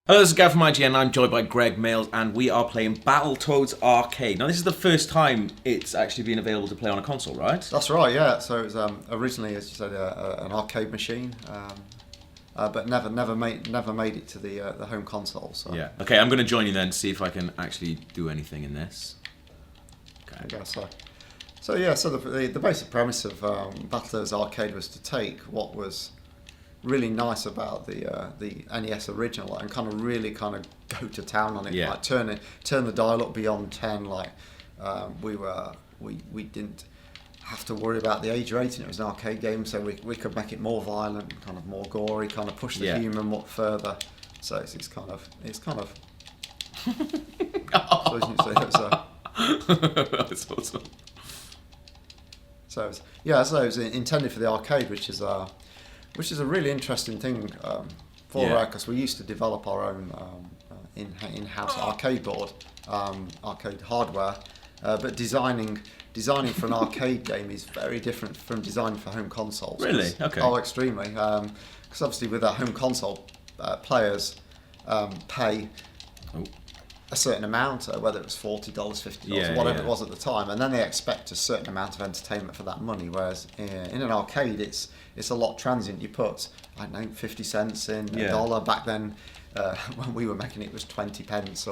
Hello, this is Gav from IGN, and I'm joined by Greg Mails, and we are playing Battletoads Arcade. Now, this is the first time it's actually been available to play on a console, right? That's right, yeah. So it was originally, as you said, an arcade machine, but never made it to the home console. So. Yeah. Okay, I'm going to join you then to see if I can actually do anything in this. Okay. I guess so. So yeah, so the basic premise of Battletoads Arcade was to take what was really nice about the NES original and really go to town on it, Yeah. like turn the dial up beyond 10. Like we didn't have to worry about the age rating. It was an arcade game, so we could make it more violent, kind of more gory, kind of push the humour more further. So it's kind of. So as you say, That's awesome. So it was intended for the arcade, which is a really interesting thing for us, because we used to develop our own in-house arcade board, arcade hardware, but designing for an arcade game is very different from designing for home consoles. Really? Okay. Oh, extremely. Because obviously with our home console, players pay a certain amount, whether it was $40, $50, whatever it was at the time, and then they expect a certain amount of entertainment for that money. Whereas in an arcade, it's a lot transient. You put, I don't know, 50 cents in, $1. Back then, when we were making it, was 20 pence,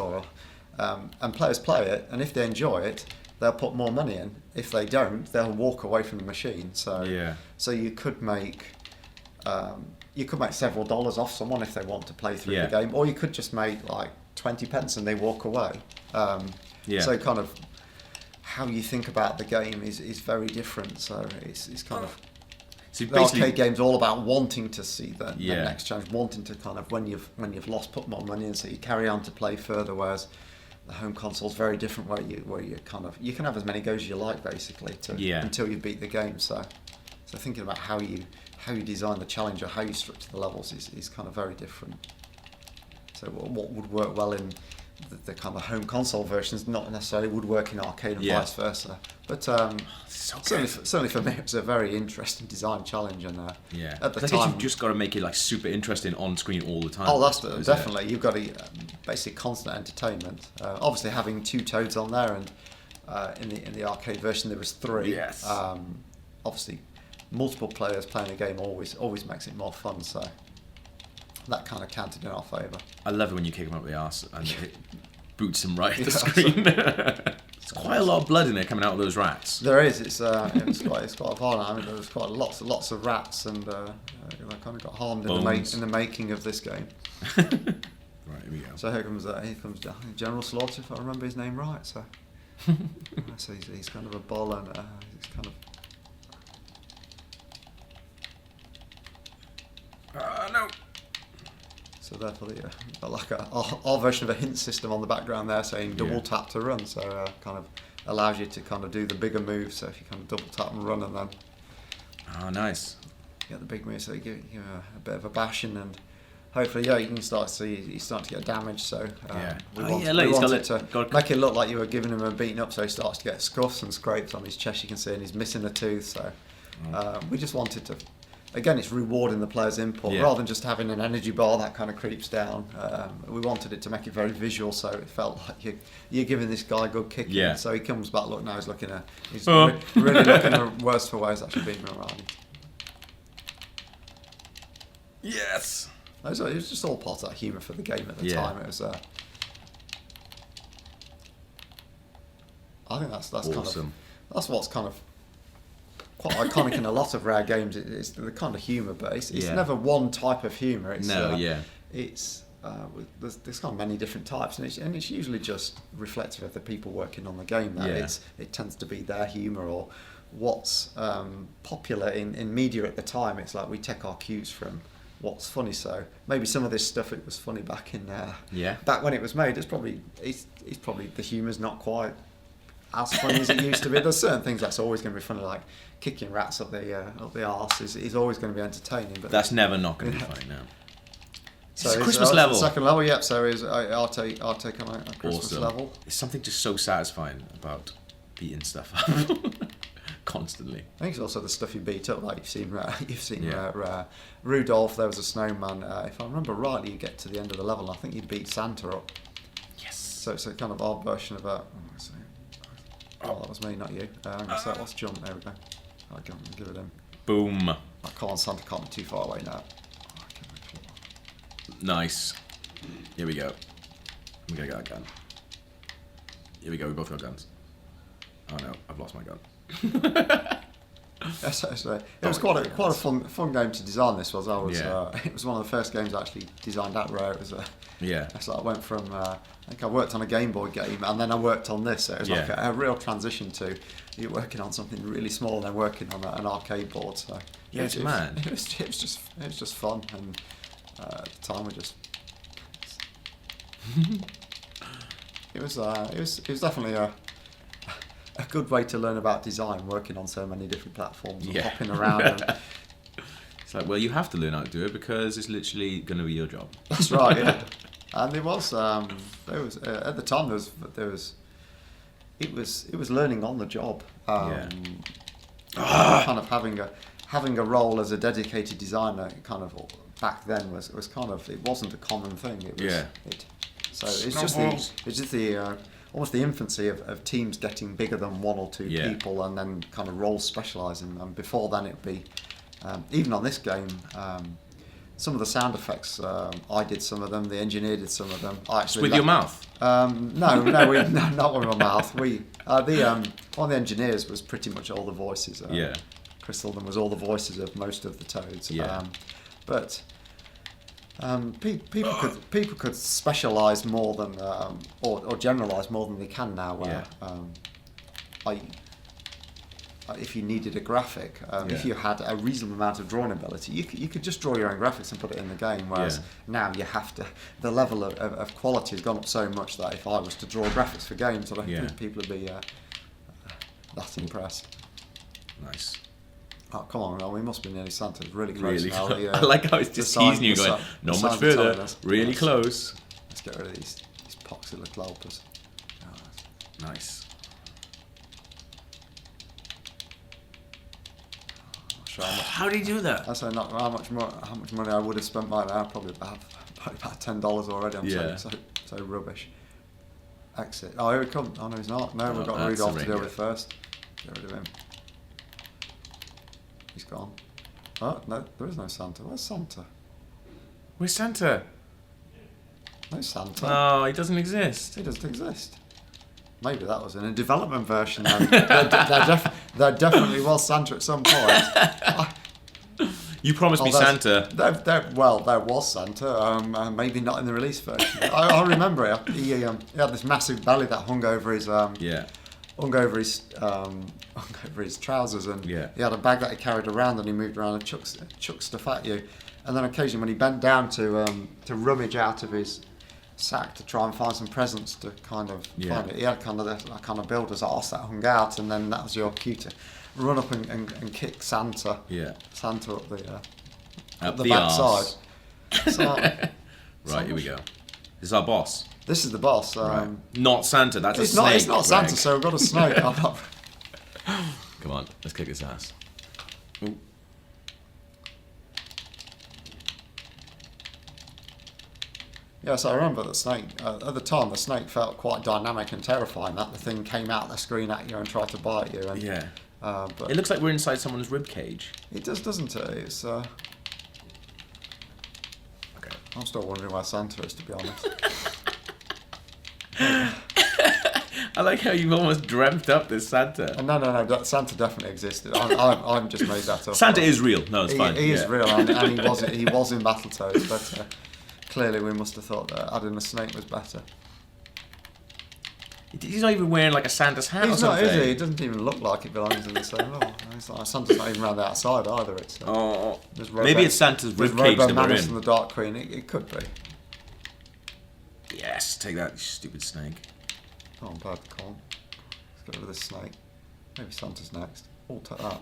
and players play it, and if they enjoy it, they'll put more money in. If they don't, they'll walk away from the machine. So you could make several dollars off someone if they want to play through the game, or you could just make like 20 pence and they walk away. So kind of how you think about the game is very different. So it's kind of the arcade game's all about wanting to see the next challenge, wanting to kind of when you've lost, put more money in, so you carry on to play further. Whereas the home console's very different, where you kind of, you can have as many goes as you like basically until you beat the game. So thinking about how you design the challenge or how you structure the levels is kind of very different. So what would work well in the kind of home console versions not necessarily would work in arcade and vice versa. But certainly for me, it was a very interesting design challenge. And at the time, you've just got to make it like super interesting on screen all the time. Oh, that's definitely. You've got a basic constant entertainment. Obviously, having two Toads on there, and in the arcade version there was three. Yes. Obviously, multiple players playing a game always makes it more fun. So that kind of counted in our favour. I love it when you kick them up the arse and it boots them right at the screen. There's quite a lot of blood in there coming out of those rats. There is. It's quite violent. I mean, there was quite lots of rats, and they kind of got harmed in the making of this game. Right, here we go. So here comes General Slaughter, if I remember his name right. So he's kind of a bull, and he's kind of. No. So therefore, got like our version of a hint system on the background there, saying double tap to run. So kind of allows you to kind of do the bigger move. So if you kind of double tap and run, and then nice. Get the big move, so you give a bit of a bashing, and hopefully, you can start to see he's starting to get damaged. So we wanted to make it look like you were giving him a beating up, so he starts to get scuffs and scrapes on his chest. You can see, and he's missing a tooth. So we just wanted to. Again, it's rewarding the player's input rather than just having an energy bar that kind of creeps down. We wanted it to make it very visual, so it felt like you're giving this guy a good kick. Yeah. So he comes back. Look, now he's really looking worse for wear. He's actually beating him around. Yes. It was just all part of that humour for the game at the time. It was. I think that's awesome. kind of that's what's kind of quite iconic in a lot of rare games. It's the kind of humour, but it's never one type of humour. It's there's kind of many different types, and it's usually just reflective of the people working on the game. It tends to be their humour or what's popular in media at the time. It's like we take our cues from what's funny. So maybe some of this stuff, it was funny back when it was made. It's probably the humour's not quite as funny as it used to be. There's certain things that's always going to be funny, like kicking rats up the arse is always going to be entertaining. But that's never not going to be funny now. So it's a Christmas level. Second level, yep. So is our take on a Christmas level. There's something just so satisfying about beating stuff up constantly. I think it's also the stuff you beat up, like you've seen Rudolph. There was a snowman. If I remember rightly, you get to the end of the level, and I think you beat Santa up. Yes. So it's a kind of odd version of a. Oh, that was me, not you. So let's jump. There we go. I'll give it him. Boom. Come on, Santa can't be too far away now. Nice. Here we go. I'm gonna get that gun. Here we go. We both got guns. Oh no, I've lost my gun. It was quite a fun game to design. This was. It was one of the first games I actually designed out Rare. It was So I went from. I think I worked on a Game Boy game, and then I worked on this. So it was like a real transition to you're working on something really small, and then working on an arcade board. So it's mad. It was just fun, and at the time we just. It was definitely a good way to learn about design, working on so many different platforms and hopping around. And it's like, well, you have to learn how to do it because it's literally going to be your job. That's right, yeah. And it was at the time it was learning on the job. Kind of having a role as a dedicated designer, kind of back then was kind of, it wasn't a common thing. It was, so it's just the almost the infancy of teams getting bigger than one or two people, and then kind of roles specialising. And before then, it'd be even on this game. Some of the sound effects, I did some of them. The engineer did some of them. With your mouth? No, not with my mouth. One of the engineers was pretty much all the voices. Chris Hilden was all the voices of most of the Toads. But people could specialise more than or generalise more than they can now. Where if you needed a graphic, if you had a reasonable amount of drawing ability, you could just draw your own graphics and put it in the game. Whereas now you have to. The level of quality has gone up so much that if I was to draw graphics for games, I don't think people would be that impressed. Nice. Oh, come on, we must be nearly Santa. It's really close now. I like how it's just teasing you, going, not much further, really close. Let's get rid of these poxy little helpers. Nice. Sure how do you do that? I say not how much money I would have spent by now. Probably about $10 already. I'm so rubbish. Exit. Oh, here we come. Oh no, he's not. No, we've got Rudolph to deal with first. Get rid of him. He's gone. Oh no, there is no Santa. Where's Santa? Where's Santa? No Santa. Oh, he doesn't exist. He doesn't exist. Maybe that was in a development version. There definitely was Santa at some point. You promised me Santa. There was Santa. Maybe not in the release version. I remember it. He had this massive belly that hung over his hung over his trousers, and he had a bag that he carried around, and he moved around and chucked stuff at you. And then occasionally, when he bent down to rummage out of his sack to try and find some presents to kind of find it, he had kind of that kind of builder's arse that hung out, and then that was your cue to run up and kick Santa. Santa up the backside. So, right, here we go. This is our boss. This is the boss. Not Santa. That's a snake. It's not Santa. So we've got a snake. Come on, let's kick his ass. Ooh. Yes, I remember the snake. At the time, the snake felt quite dynamic and terrifying. That the thing came out the screen at you and tried to bite you. And, but it looks like we're inside someone's rib cage. It does, doesn't it? It's. Okay. I'm still wondering where Santa is, to be honest. I like how you've almost dreamt up this Santa. No. Santa definitely existed. I've just made that up. Santa is real. No, it's fine. He is real, and he was in Battletoads, but clearly we must have thought that adding a snake was better. He's not even wearing like a Santa's hat or something. He's not, is he? It doesn't even look like it belongs in the same level. Santa's not even around the outside either. It's maybe it's Santa's ribcage that we're in. And the Dark Queen. It could be. Yes, take that, you stupid snake. Oh, I'm glad to call. Let's get rid of this snake. Maybe Santa's next. Oh, take that.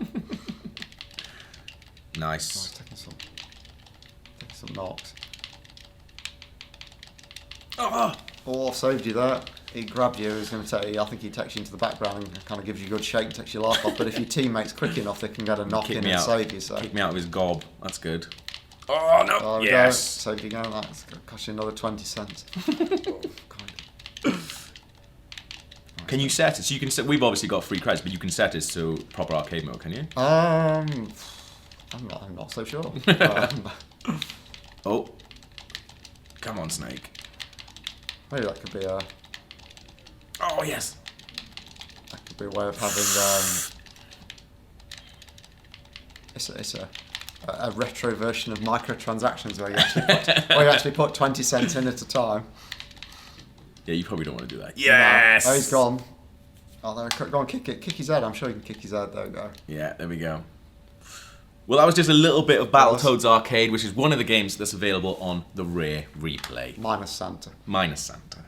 Nice. Taking some knocks. Oh, I saved you there. he grabbed you, he's going to say, I think he takes you into the background and kind of gives you a good shake and takes your life off. But if your teammate's quick enough, they can get a knock in and save you. So. Kick me out of his gob. That's good. Oh, no. Oh, yes. Save you again. That's going to cost you another 20 cents. Can you set it? So you can set, we've obviously got free credits, but you can set it to proper arcade mode, can you? I'm not so sure. Oh. Come on, Snake. Maybe that could be a... Oh, yes. That could be a way of having... It's a retro version of microtransactions where you actually put 20 cents in at a time. Yeah, you probably don't want to do that. Yes! No. Oh, he's gone. Oh, there, go on, kick it. Kick his head. I'm sure you can kick his head. There we go. Yeah, there we go. Well, that was just a little bit of Battletoads Arcade, which is one of the games that's available on the Rare Replay. Minus Santa. Minus Santa.